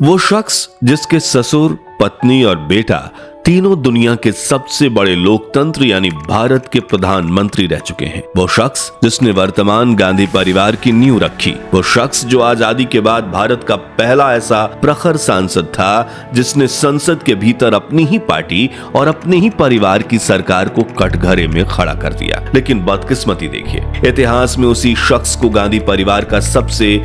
वो शख्स जिसके ससुर, पत्नी और बेटा तीनों दुनिया के सबसे बड़े लोकतंत्र यानी भारत के प्रधानमंत्री रह चुके हैं। वो शख्स जिसने वर्तमान गांधी परिवार की नींव रखी। वो शख्स जो आजादी के बाद भारत का पहला ऐसा प्रखर सांसद था जिसने संसद के भीतर अपनी ही पार्टी और अपने ही परिवार की सरकार को कटघरे में खड़ा कर दिया। लेकिन बदकिस्मती देखिए, इतिहास में उसी शख्स को गांधी परिवार का सबसे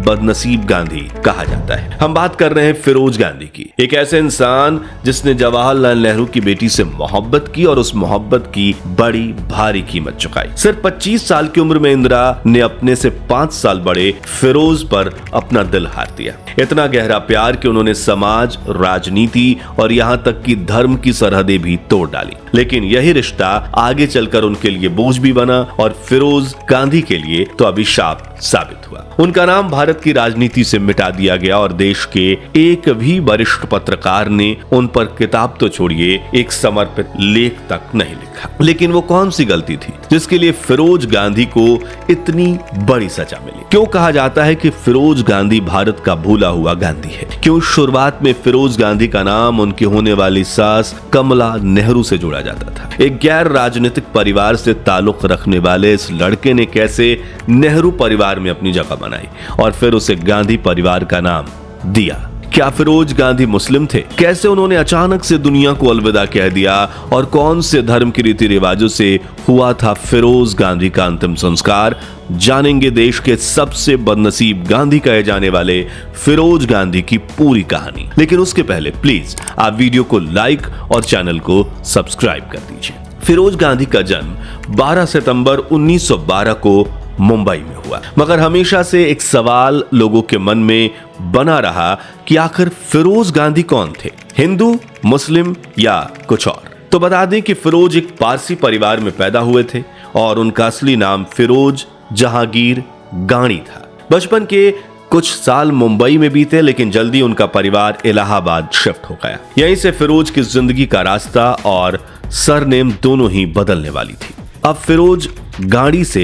बदनसीब गांधी कहा जाता है। हम बात कर रहे हैं फिरोज गांधी की, एक ऐसे इंसान जिसने जवाहरलाल नेहरू की बेटी से मोहब्बत की और उस मोहब्बत की बड़ी भारी कीमत चुकाई। सिर्फ 25 साल की उम्र में इंदिरा ने अपने से 5 साल बड़े फिरोज पर अपना दिल हार दिया। इतना गहरा प्यार कि उन्होंने समाज, राजनीति और यहाँ तक कि धर्म की सरहदें भी तोड़ डाली। लेकिन यही रिश्ता आगे चलकर उनके लिए बोझ भी बना और फिरोज गांधी के लिए तो अभिशाप साबित हुआ। उनका नाम भारत की राजनीति से मिटा दिया गया और देश के एक भी वरिष्ठ पत्रकार ने उन पर किताब तो छोड़िए, एक समर्पित लेख तक नहीं लिखा। लेकिन वो कौन सी गलती थी जिसके लिए फिरोज गांधी को इतनी बड़ी सजा मिली? क्यों कहा जाता है कि फिरोज गांधी भारत का भूला हुआ गांधी है? क्यों शुरुआत में फिरोज गांधी का नाम उनकी होने वाली सास कमला नेहरू से जोड़ा जाता था? एक गैर राजनीतिक परिवार से ताल्लुक रखने वाले इस लड़के ने कैसे नेहरू परिवार में अपनी जगह बनाई और फिर उसे गांधी परिवार का नाम दिया? क्या फिरोज गांधी मुस्लिम थे? कैसे उन्होंने अचानक से दुनिया को अलविदा कह दिया और कौन से धर्म के रीति रिवाजों से हुआ था फिरोज गांधी का अंतिम संस्कार? जानेंगे देश के सबसे बदनसीब गांधी कहे जाने वाले फिरोज गांधी की पूरी कहानी। लेकिन उसके पहले प्लीज आप वीडियो को लाइक और चैनल को सब्सक्राइब कर दीजिए। फिरोज गांधी का जन्म 12 सितंबर 1912 को मुंबई में हुआ। मगर हमेशा से एक सवाल लोगों के मन में बना रहा कि आखिर फिरोज गांधी कौन थे? हिंदू, मुस्लिम या कुछ और? तो बता दें कि फिरोज एक पारसी परिवार में पैदा हुए थे और उनका असली नाम फिरोज जहांगीर गानी था। बचपन के कुछ साल मुंबई में बीते, लेकिन जल्दी उनका परिवार इलाहाबाद शिफ्ट हो गया। यहीं से फिरोज की जिंदगी का रास्ता और सरनेम दोनों ही बदलने वाली थी। अब फिरोज गांधी से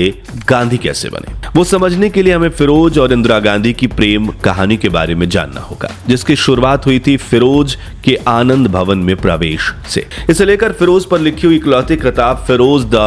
गांधी कैसे बने, वो समझने के लिए हमें फिरोज और इंदिरा गांधी की प्रेम कहानी के बारे में जानना होगा, जिसकी शुरुआत हुई थी फिरोज के आनंद भवन में प्रवेश से। इसे लेकर फिरोज पर लिखी हुई इकलौती किताब फिरोज द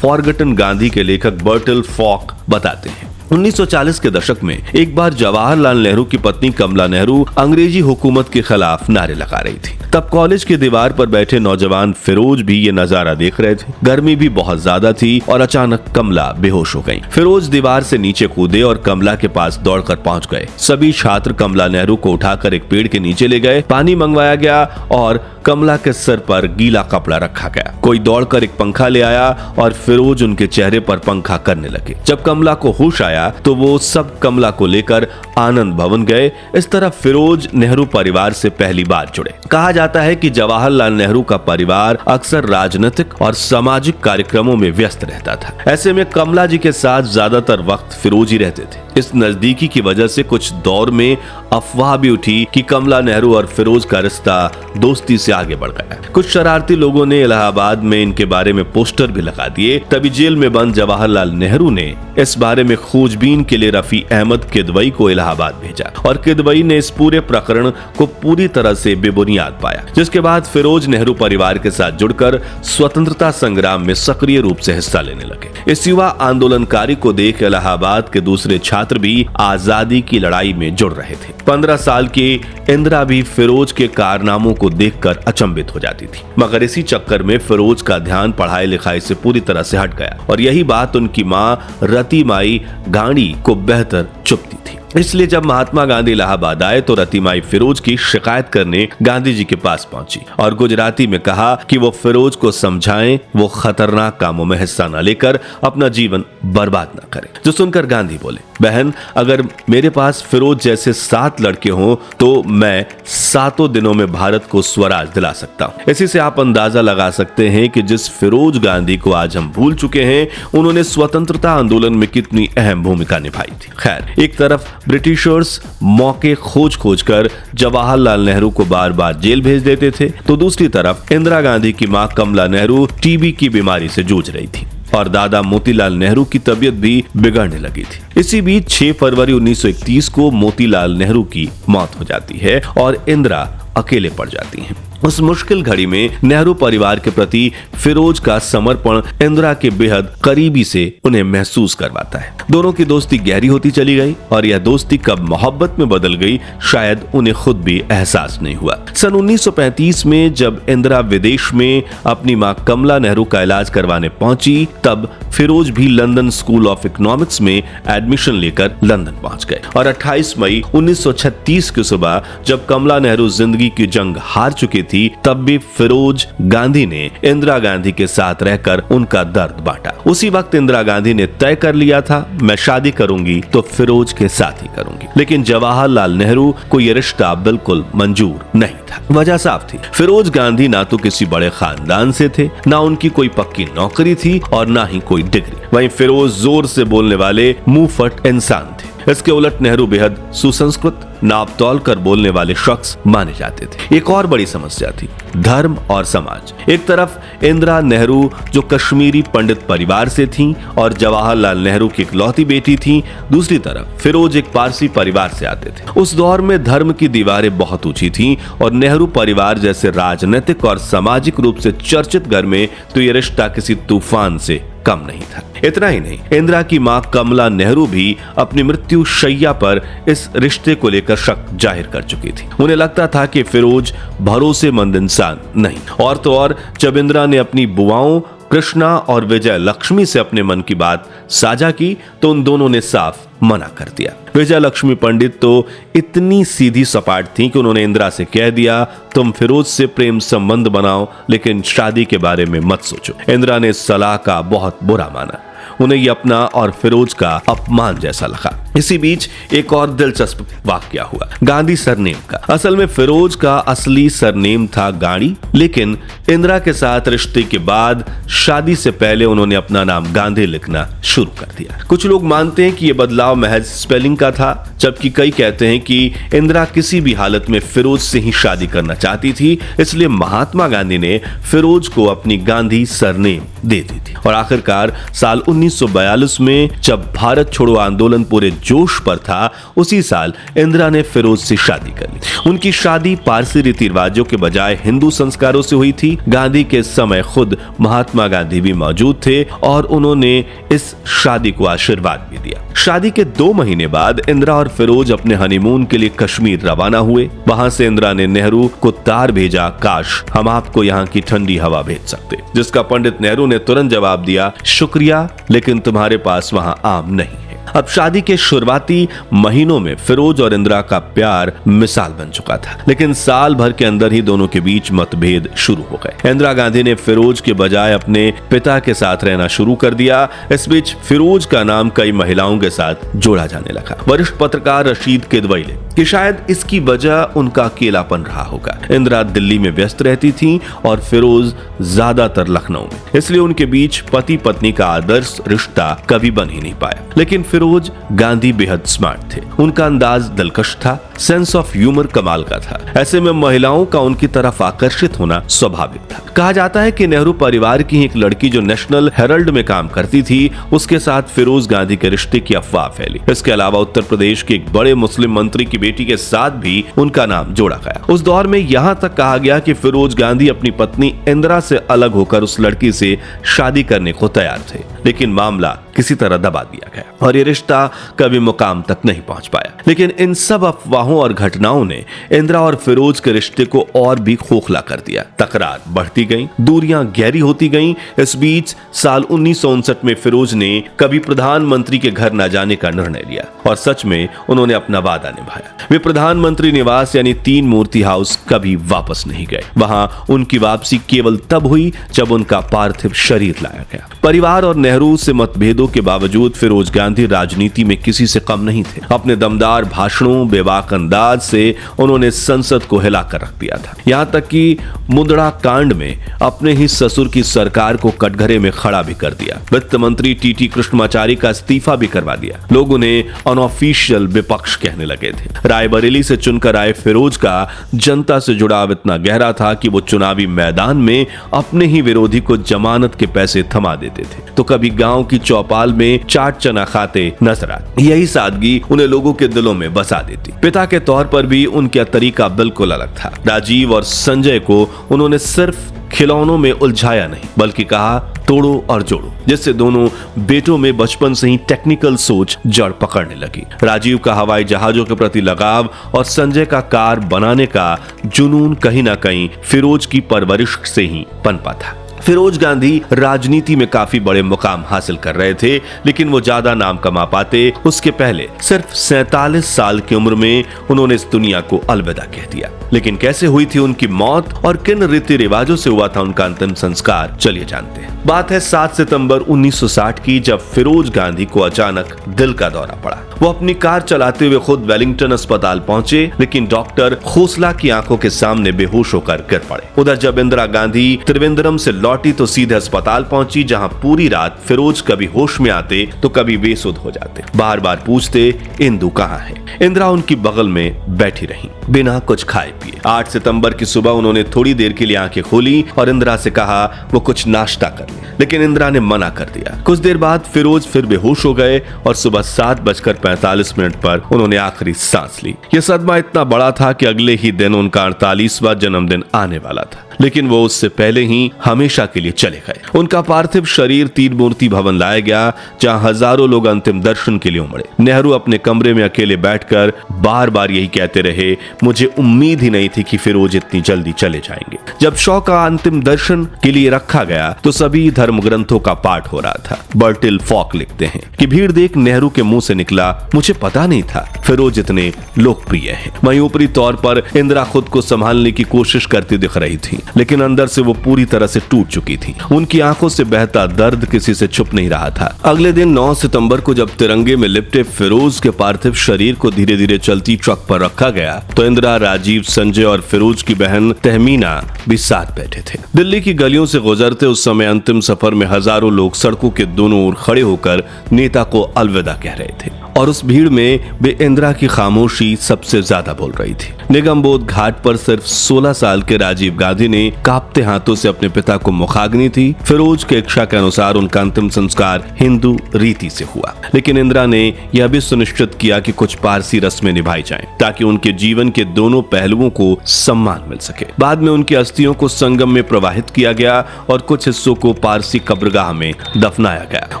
फॉरगटन गांधी के लेखक बर्टल फॉक बताते हैं 1940 के दशक में एक बार जवाहरलाल नेहरू की पत्नी कमला नेहरू अंग्रेजी हुकूमत के खिलाफ नारे लगा रही थी। तब कॉलेज की दीवार पर बैठे नौजवान फिरोज भी ये नजारा देख रहे थे। गर्मी भी बहुत ज्यादा थी और अचानक कमला बेहोश हो गई। फिरोज दीवार से नीचे कूदे और कमला के पास दौड़कर पहुंच गए। सभी छात्र कमला नेहरू को उठाकर एक पेड़ के नीचे ले गए। पानी मंगवाया गया और कमला के सर पर गीला कपड़ा रखा गया। कोई दौड़कर एक पंखा ले आया और फिरोज उनके चेहरे पर पंखा करने लगे। जब कमला को होश आया तो वो सब कमला को लेकर आनंद भवन गए। इस तरह फिरोज नेहरू परिवार से पहली बार जुड़े। कहा जाता है कि जवाहरलाल नेहरू का परिवार अक्सर राजनीतिक और सामाजिक कार्यक्रमों में व्यस्त रहता था। ऐसे में कमला जी के साथ ज्यादातर वक्त फिरोज ही रहते थे। इस नजदीकी की वजह से कुछ दौर में अफवाह भी उठी कि कमला नेहरू और फिरोज का रिश्ता दोस्ती से आगे बढ़ गया। कुछ शरारती लोगों ने इलाहाबाद में इनके बारे में पोस्टर भी लगा दिए। तभी जेल में बंद जवाहरलाल नेहरू ने इस बारे में खोजबीन के लिए रफी अहमद किदवई को इलाहाबाद भेजा और किदवई ने इस पूरे प्रकरण को पूरी तरह से बेबुनियाद पाया। जिसके बाद फिरोज नेहरू परिवार के साथ जुड़कर स्वतंत्रता संग्राम में सक्रिय रूप से हिस्सा लेने लगे। इस युवा आंदोलनकारी को देख इलाहाबाद के दूसरे छात्र भी आजादी की लड़ाई में जुड़ रहे थे। 15 साल की इंदिरा भी फिरोज के कारनामों को देखकर अचंभित हो जाती थी। मगर इसी चक्कर में फिरोज का ध्यान पढ़ाई लिखाई से पूरी तरह से हट गया और यही बात उनकी मां रतिमाई गांधी को बेहतर चुभती थी। इसलिए जब महात्मा गांधी इलाहाबाद आए तो रतिमाई फिरोज की शिकायत करने गांधी जी के पास पहुंची और गुजराती में कहा कि वो फिरोज को समझाएं वो खतरनाक कामों में हिस्सा न लेकर अपना जीवन बर्बाद न करे। जो सुनकर गांधी बोले, बहन अगर मेरे पास फिरोज जैसे 7 लड़के हों तो मैं 7 दिनों में भारत को स्वराज दिला सकता हूं। इसी से आप अंदाजा लगा सकते हैं कि जिस फिरोज गांधी को आज हम भूल चुके हैं उन्होंने स्वतंत्रता आंदोलन में कितनी अहम भूमिका निभाई थी। खैर, एक तरफ ब्रिटिशर्स मौके खोज खोज कर जवाहरलाल नेहरू को बार बार जेल भेज देते थे तो दूसरी तरफ इंदिरा गांधी की मां कमला नेहरू टीबी की बीमारी से जूझ रही थी। और दादा मोतीलाल नेहरू की तबीयत भी बिगड़ने लगी थी। इसी बीच 6 फरवरी 1931 को मोतीलाल नेहरू की मौत हो जाती है और इंदिरा अकेले पड़ जाती हैं। उस मुश्किल घड़ी में नेहरू परिवार के प्रति फिरोज का समर्पण इंदिरा के बेहद करीबी से उन्हें महसूस करवाता है। दोनों की दोस्ती गहरी होती चली गई और यह दोस्ती कब मोहब्बत में बदल गई शायद उन्हें खुद भी एहसास नहीं हुआ। सन 1935 में जब इंदिरा विदेश में अपनी मां कमला नेहरू का इलाज करवाने पहुंची, तब फिरोज भी लंदन स्कूल ऑफ इकोनॉमिक्स में एडमिशन लेकर लंदन पहुंच गए और 28 मई 1936 की सुबह जब कमला नेहरू जिंदगी की जंग हार चुकी थी, तब भी फिरोज गांधी ने इंदिरा गांधी के साथ रहकर उनका दर्द बांटा। उसी वक्त इंदिरा गांधी ने तय कर लिया था, मैं शादी करूंगी तो फिरोज के साथ ही करूंगी। लेकिन जवाहरलाल नेहरू को यह रिश्ता बिल्कुल मंजूर नहीं था। वजह साफ थी, फिरोज गांधी ना तो किसी बड़े खानदान से थे, ना उनकी कोई पक्की नौकरी थी और ना ही कोई डिग्री। वहीं फिरोज जोर से बोलने वाले मुंह फट इंसान थे। इसके उलट नेहरू बेहद सुसंस्कृत, नाप तौल कर बोलने वाले शख्स माने जाते थे। एक और बड़ी समस्या थी धर्म और समाज। एक तरफ इंदिरा नेहरू जो कश्मीरी पंडित परिवार से थीं और जवाहरलाल नेहरू की इकलौती बेटी थीं, दूसरी तरफ फिरोज एक पारसी परिवार से आते थे। उस दौर में धर्म की दीवारें बहुत ऊंची थीं और नेहरू परिवार जैसे राजनीतिक और सामाजिक रूप से चर्चित घर में तो यह रिश्ता किसी तूफान से कम नहीं था। इतना ही नहीं, इंदिरा की मां कमला नेहरू भी अपनी मृत्यु शैया पर इस रिश्ते को लेकर शक जाहिर कर चुकी थी। उन्हें लगता था कि फिरोज भरोसेमंद इंसान नहीं। और तो और जब इंदिरा ने अपनी बुआओं कृष्णा और विजय लक्ष्मी से अपने मन की बात साझा की तो उन दोनों ने साफ मना कर दिया। विजय लक्ष्मी पंडित तो इतनी सीधी सपाट थी कि उन्होंने इंदिरा से कह दिया, तुम फिरोज से प्रेम संबंध बनाओ लेकिन शादी के बारे में मत सोचो। इंदिरा ने इस सलाह का बहुत बुरा माना। उन्हें यह अपना और फिरोज का अपमान जैसा लगा। इसी बीच एक और दिलचस्प वाकया हुआ, गांधी सरनेम का। असल में फिरोज का असली सरनेम था गांधी, लेकिन इंदिरा के साथ रिश्ते के बाद शादी से पहले उन्होंने अपना नाम गांधी लिखना शुरू कर दिया। कुछ लोग मानते हैं कि यह बदलाव महज स्पेलिंग का था, जबकि कई कहते हैं कि इंदिरा किसी भी हालत में फिरोज से ही शादी करना चाहती थी, इसलिए महात्मा गांधी ने फिरोज को अपनी गांधी सरनेम दे दी थी। और आखिरकार साल 1942 में जब भारत छोड़ो आंदोलन पूरे जोश पर था, उसी साल इंदिरा ने फिरोज से शादी कर ली। उनकी शादी पारसी रीति रिवाजों के बजाय हिंदू संस्कारों से हुई थी। गांधी के समय खुद महात्मा गांधी भी मौजूद थे और उन्होंने इस शादी को आशीर्वाद भी दिया। शादी के 2 महीने बाद इंदिरा और फिरोज अपने हनीमून के लिए कश्मीर रवाना हुए। वहां से इंदिरा ने नेहरू को तार भेजा, काश हम आपको यहाँ की ठंडी हवा भेज सकते, जिसका पंडित नेहरू ने तुरंत जवाब दिया, शुक्रिया लेकिन तुम्हारे पास वहां आम नहीं है। अब शादी के शुरुआती महीनों में फिरोज और इंदिरा का प्यार मिसाल बन चुका था, लेकिन साल भर के अंदर ही दोनों के बीच मतभेद शुरू हो गए। इंदिरा गांधी ने फिरोज के बजाय अपने पिता के साथ रहना शुरू कर दिया। इस बीच फिरोज का नाम कई महिलाओं के साथ जोड़ा जाने लगा। वरिष्ठ पत्रकार रशीद किदवई ने कि शायद इसकी वजह उनका अकेलापन रहा होगा। इंदिरा दिल्ली में व्यस्त रहती थी और फिरोज ज्यादातर लखनऊ में, इसलिए उनके बीच पति पत्नी का आदर्श रिश्ता कभी बन ही नहीं पाया। लेकिन फिरोज गांधी बेहद स्मार्ट थे, उनका अंदाज दिलकश था, सेंस ऑफ ह्यूमर कमाल का था। ऐसे में महिलाओं का उनकी तरफ आकर्षित होना स्वाभाविक था। कहा जाता है कि नेहरू परिवार की एक लड़की जो नेशनल हेरल्ड में काम करती थी, उसके साथ फिरोज गांधी के रिश्ते की अफवाह फैली। इसके अलावा उत्तर प्रदेश के एक बड़े मुस्लिम मंत्री की बेटी के साथ भी उनका नाम जोड़ा गया। उस दौर में यहां तक कहा गया कि फिरोज गांधी अपनी पत्नी इंदिरा से अलग होकर उस लड़की से शादी करने को तैयार थे, लेकिन मामला किसी तरह दबा दिया गया और ये रिश्ता कभी मुकाम तक नहीं पहुंच पाया। लेकिन इन सब अफवाहों और घटनाओं ने इंदिरा और फिरोज के रिश्ते को और भी खोखला कर दिया। तकरार बढ़ती गई, दूरियां गहरी होती गईं। इस बीच साल 1959 में फिरोज ने कभी प्रधानमंत्री के घर न जाने का निर्णय लिया और सच में उन्होंने अपना वादा निभाया। वे प्रधानमंत्री निवास यानी 3 मूर्ति हाउस कभी वापस नहीं गए। वहां उनकी वापसी केवल तब हुई जब उनका पार्थिव शरीर लाया गया। परिवार और नेहरू से मतभेदों शब्दों के बावजूद फिरोज गांधी राजनीति में किसी से कम नहीं थे। अपने दमदार भाषणों, बेबाक अंदाज से उन्होंने संसद को हिलाकर रख दिया था। यहाँ तक कि मुंदड़ा कांड में अपने ही ससुर की सरकार को कटघरे में खड़ा भी कर दिया। वित्त मंत्री टीटी कृष्णमाचारी का इस्तीफा भी करवा दिया। लोग उन्हें अनऑफिशियल विपक्ष कहने लगे थे। रायबरेली से चुनकर आए फिरोज का जनता से जुड़ाव इतना गहरा था कि वो चुनावी मैदान में अपने ही विरोधी को जमानत के पैसे थमा देते थे तो कभी गांव की चौपाल में चाट चना खाते नजर आते। यही सादगी उन्हें लोगों के दिलों में बसा देती। पिता के तौर पर भी उनका तरीका बिल्कुल अलग था। राजीव और संजय को उन्होंने सिर्फ खिलौनों में उलझाया नहीं, बल्कि कहा तोड़ो और जोड़ो, जिससे दोनों बेटों में बचपन से ही टेक्निकल सोच जड़ पकड़ने लगी। राजीव का हवाई जहाजों के प्रति लगाव और संजय का कार बनाने का जुनून कहीं ना कहीं फिरोज की परवरिश से ही पनपा था। फिरोज गांधी राजनीति में काफी बड़े मुकाम हासिल कर रहे थे, लेकिन वो ज्यादा नाम कमा पाते उसके पहले सिर्फ 47 साल की उम्र में उन्होंने इस दुनिया को अलविदा कह दिया। लेकिन कैसे हुई थी उनकी मौत और किन रीति रिवाजों से हुआ था उनका अंतिम संस्कार, चलिए जानते हैं। बात है 7 सितंबर 1960 की, जब फिरोज गांधी को अचानक दिल का दौरा पड़ा। वो अपनी कार चलाते हुए खुद वेलिंगटन अस्पताल पहुंचे, लेकिन डॉक्टर खोसला की आंखों के सामने बेहोश होकर गिर पड़े। उधर जब इंदिरा गांधी त्रिवेंद्रम से लौटी तो सीधे अस्पताल पहुंची, जहां पूरी रात फिरोज कभी होश में आते तो कभी बेसुध हो जाते। बार बार पूछते इंदु कहाँ है। इंदिरा उनकी बगल में बैठी रही बिना कुछ खाए पिए। 8 सितंबर की सुबह उन्होंने थोड़ी देर के लिए आंखें खोली और इंदिरा से कहा वो कुछ नाश्ता कर ले, लेकिन इंदिरा ने मना कर दिया। कुछ देर बाद फिरोज फिर बेहोश हो गए और सुबह 7:45 पर उन्होंने आखिरी सांस ली। यह सदमा इतना बड़ा था कि अगले ही दिन उनका 48वां जन्मदिन आने वाला था, लेकिन वो उससे पहले ही हमेशा के लिए चले गए। उनका पार्थिव शरीर तीन मूर्ति भवन लाया गया, जहां हजारों लोग अंतिम दर्शन के लिए उमड़े। नेहरू अपने कमरे में अकेले बैठकर बार बार यही कहते रहे, मुझे उम्मीद ही नहीं थी कि फिरोज इतनी जल्दी चले जाएंगे। जब शव का अंतिम दर्शन के लिए रखा गया तो सभी धर्म ग्रंथों का पाठ हो रहा था। बर्टिल फॉक लिखते हैं कि भीड़ देख नेहरू के मुंह से निकला, मुझे पता नहीं था फिरोज इतने लोकप्रिय हैं। वहीं ऊपरी तौर पर इंदिरा खुद को संभालने की कोशिश करती दिख रही थी, लेकिन अंदर से वो पूरी तरह से टूट चुकी थी। उनकी आंखों से बहता दर्द किसी से छुप नहीं रहा था। अगले दिन 9 सितंबर को जब तिरंगे में लिपटे फिरोज के पार्थिव शरीर को धीरे धीरे चलती ट्रक पर रखा गया तो इंदिरा, राजीव, संजय और फिरोज की बहन तहमीना भी साथ बैठे थे। दिल्ली की गलियों से गुजरते उस समय अंतिम सफर में हजारों लोग सड़कों के दोनों ओर खड़े होकर नेता को अलविदा कह रहे थे और उस भीड़ में वे इंदिरा की खामोशी सबसे ज्यादा बोल रही थी। निगमबोध घाट पर सिर्फ 16 साल के राजीव गांधी ने कांपते हाथों से अपने पिता को मुखाग्नि थी। फिरोज के इच्छा के अनुसार उनका अंतिम संस्कार हिंदू रीति से हुआ, लेकिन इंदिरा ने यह भी सुनिश्चित किया कि कुछ पारसी रस्में निभाई जाएं ताकि उनके जीवन के दोनों पहलुओं को सम्मान मिल सके। बाद में उनकी अस्थियों को संगम में प्रवाहित किया गया और कुछ हिस्सों को पारसी कब्रगाह में दफनाया गया।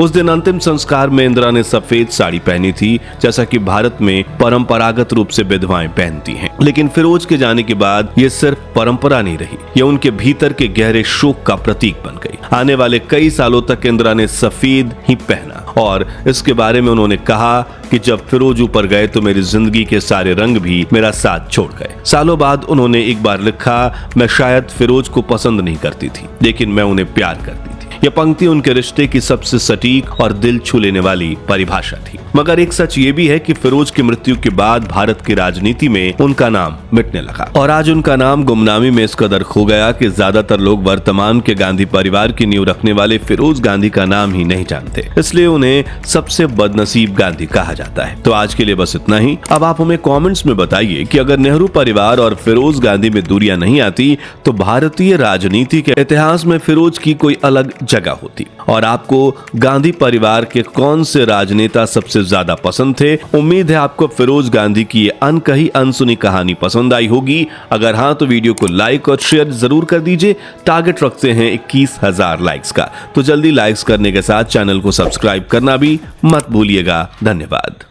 उस दिन अंतिम संस्कार में इंदिरा ने सफेद साड़ी पहनी थी, जैसा कि भारत में परंपरागत रूप से विधवाएं पहनती हैं। लेकिन फिरोज के जाने के बाद ये सिर्फ परंपरा नहीं रही, यह उनके भीतर के गहरे शोक का प्रतीक बन गई। आने वाले कई सालों तक इंदिरा ने सफेद ही पहना और इसके बारे में उन्होंने कहा कि जब फिरोज ऊपर गए तो मेरी जिंदगी के सारे रंग भी मेरा साथ छोड़ गए। सालों बाद उन्होंने एक बार लिखा, मैं शायद फिरोज को पसंद नहीं करती थी, लेकिन मैं उन्हें प्यार करती थी। यह पंक्ति उनके रिश्ते की सबसे सटीक और दिल छू लेने वाली परिभाषा थी। मगर एक सच ये भी है कि फिरोज की मृत्यु के बाद भारत की राजनीति में उनका नाम मिटने लगा और आज उनका नाम गुमनामी में इस कदर खो गया कि ज्यादातर लोग वर्तमान के गांधी परिवार की नींव रखने वाले फिरोज गांधी का नाम ही नहीं जानते, इसलिए उन्हें सबसे बदनसीब गांधी कहा जाता है। तो आज के लिए बस इतना ही। अब आप हमें कमेंट्स में बताइए कि अगर नेहरू परिवार और फिरोज गांधी में दूरियां नहीं आती तो भारतीय राजनीति के इतिहास में फिरोज की कोई अलग जगह होती और आपको गांधी परिवार के कौन से राजनेता सबसे ज्यादा पसंद थे। उम्मीद है आपको फिरोज गांधी की ये अनकही अनसुनी कहानी पसंद आई होगी। अगर हाँ तो वीडियो को लाइक और शेयर जरूर कर दीजिए। टारगेट रखते हैं 21,000 लाइक्स का, तो जल्दी लाइक्स करने के साथ चैनल को सब्सक्राइब करना भी मत भूलिएगा। धन्यवाद।